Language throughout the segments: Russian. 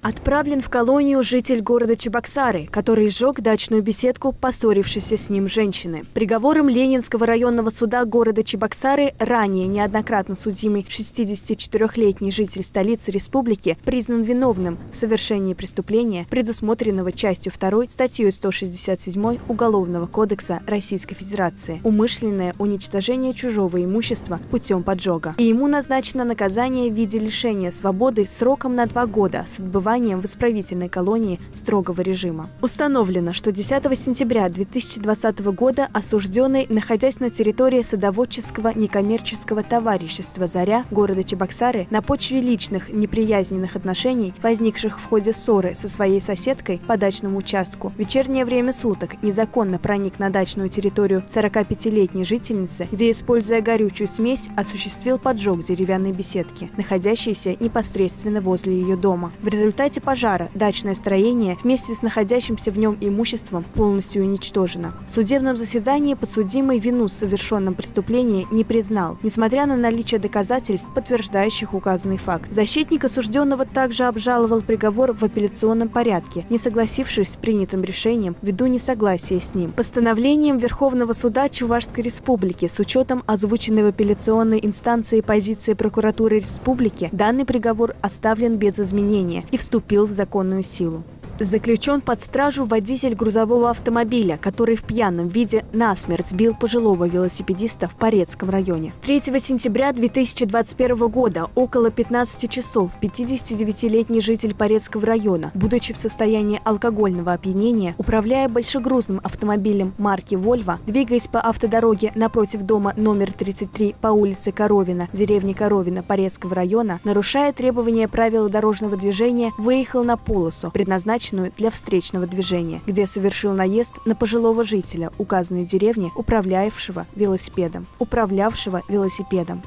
Отправлен в колонию житель города Чебоксары, который сжег дачную беседку поссорившейся с ним женщины. Приговором Ленинского районного суда города Чебоксары ранее неоднократно судимый 64-летний житель столицы республики признан виновным в совершении преступления, предусмотренного частью 2 статьей 167 Уголовного кодекса Российской Федерации «Умышленное уничтожение чужого имущества путем поджога». И ему назначено наказание в виде лишения свободы сроком на 2 года с отбыванием в исправительной колонии строгого режима. Установлено, что 10 сентября 2020 года осужденный, находясь на территории садоводческого некоммерческого товарищества «Заря» города Чебоксары на почве личных неприязненных отношений, возникших в ходе ссоры со своей соседкой по дачному участку, в вечернее время суток незаконно проник на дачную территорию 45-летней жительницы, где, используя горючую смесь, осуществил поджог деревянной беседки, находящейся непосредственно возле ее дома. В результате пожара дачное строение вместе с находящимся в нем имуществом полностью уничтожено. В судебном заседании подсудимый вину в совершенном преступлении не признал, несмотря на наличие доказательств, подтверждающих указанный факт. Защитник осужденного также обжаловал приговор в апелляционном порядке, не согласившись с принятым решением ввиду несогласия с ним. Постановлением Верховного суда Чувашской Республики с учетом озвученной в апелляционной инстанции позиции прокуратуры республики данный приговор оставлен без изменения и вступил в законную силу. Заключен под стражу водитель грузового автомобиля, который в пьяном виде насмерть сбил пожилого велосипедиста в Порецком районе. 3 сентября 2021 года около 15 часов 59-летний житель Порецкого района, будучи в состоянии алкогольного опьянения, управляя большегрузным автомобилем марки «Вольво», двигаясь по автодороге напротив дома номер 33 по улице Коровина, деревни Коровина Порецкого района, нарушая требования правил дорожного движения, выехал на полосу, предназначенную для встречного движения, где совершил наезд на пожилого жителя указанной деревни, управлявшего велосипедом.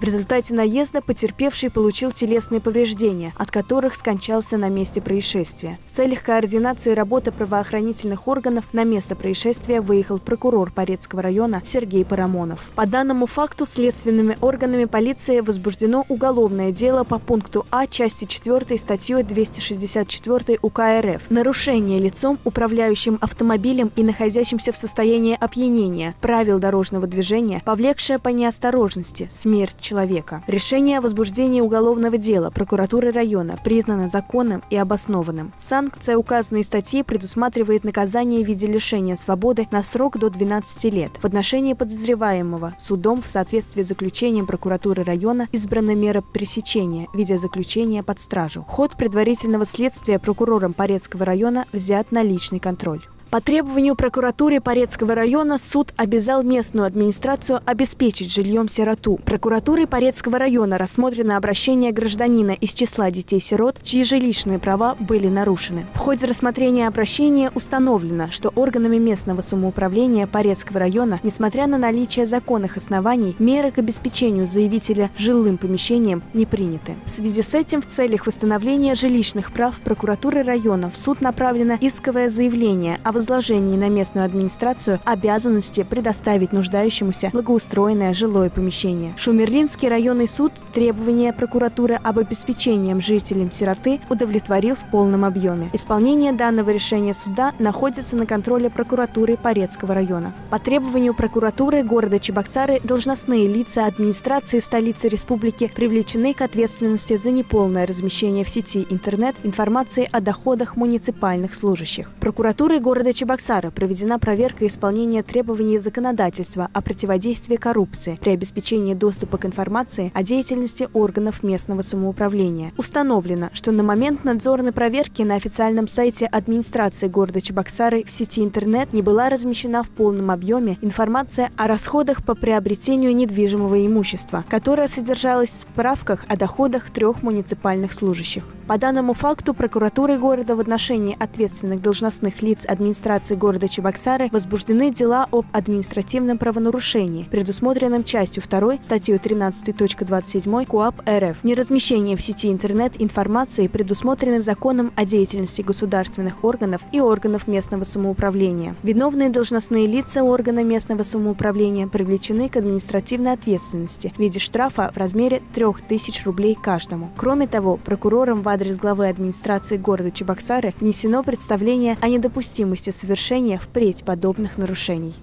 В результате наезда потерпевший получил телесные повреждения, от которых скончался на месте происшествия. В целях координации работы правоохранительных органов на место происшествия выехал прокурор Порецкого района Сергей Парамонов. По данному факту следственными органами полиции возбуждено уголовное дело по пункту А части 4 статьей 264 УК РФ «Нарушение лицом, управляющим автомобилем и находящимся в состоянии опьянения правил дорожного движения, повлекшее по неосторожности смерть человека». Решение о возбуждении уголовного дела прокуратуры района признано законным и обоснованным. Санкция указанной статьи предусматривает наказание в виде лишения свободы на срок до 12 лет. В отношении подозреваемого судом в соответствии с заключением прокуратуры района избрана мера пресечения в виде заключения под стражу. Ход предварительного следствия прокурором Порецкого района взят на личный контроль. По требованию прокуратуры Порецкого района суд обязал местную администрацию обеспечить жильем сироту. Прокуратурой Порецкого района рассмотрено обращение гражданина из числа детей-сирот, чьи жилищные права были нарушены. В ходе рассмотрения обращения установлено, что органами местного самоуправления Порецкого района, несмотря на наличие законных оснований, меры к обеспечению заявителя жилым помещением не приняты. В связи с этим в целях восстановления жилищных прав прокуратуры района в суд направлено исковое заявление о возложении на местную администрацию обязанности предоставить нуждающемуся благоустроенное жилое помещение. Шумерлинский районный суд требования прокуратуры об обеспечении жителям сироты удовлетворил в полном объеме. Исполнение данного решения суда находится на контроле прокуратуры Порецкого района. По требованию прокуратуры города Чебоксары должностные лица администрации столицы республики привлечены к ответственности за неполное размещение в сети интернет информации о доходах муниципальных служащих. Прокуратурой города Чебоксары проведена проверка исполнения требований законодательства о противодействии коррупции при обеспечении доступа к информации о деятельности органов местного самоуправления. Установлено, что на момент надзорной проверки на официальном сайте администрации города Чебоксары в сети интернет не была размещена в полном объеме информация о расходах по приобретению недвижимого имущества, которая содержалась в справках о доходах 3 муниципальных служащих. По данному факту прокуратурой города в отношении ответственных должностных лиц администрации города Чебоксары возбуждены дела об административном правонарушении, предусмотренном частью 2 статьей 13.27 КоАП РФ. Неразмещение в сети интернет информации, предусмотренной законом о деятельности государственных органов и органов местного самоуправления. Виновные должностные лица органа местного самоуправления привлечены к административной ответственности в виде штрафа в размере 3000 рублей каждому. Кроме того, прокурором в адрес адрес главы администрации города Чебоксары внесено представление о недопустимости совершения впредь подобных нарушений.